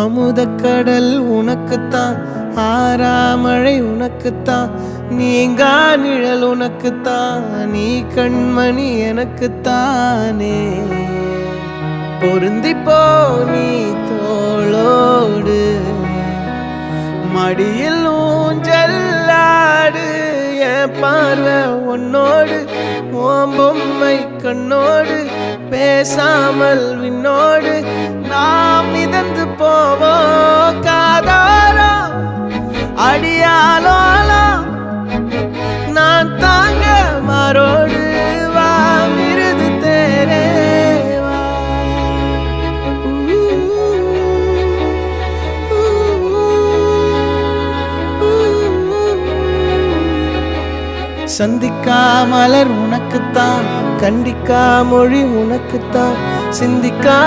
அமுதக்கடல் உனக்குத்தான், ஆறாமழை உனக்குத்தான், நீங்கா நிழல் உனக்குத்தான், நீ கண்மணி எனக்குத்தானே. பொருந்திப்போ நீ தோளோடு, மடியில் ஊஞ்சல்லாடு, என் பார்வை உன்னோடு, ஓம் பொம்மை கண்ணோடு, பேசாமல் விண்ணோடு நாம் மிதந்து போவோம் காதாரோ அடியாலோலோ. நான் தாங்க மாறோடு வா மிருது தேரே வா. சந்திக்கா மலர் உனக்குத்தான், கண்டிக்கா மொழி உனக்குத்தான், சிந்திக்கா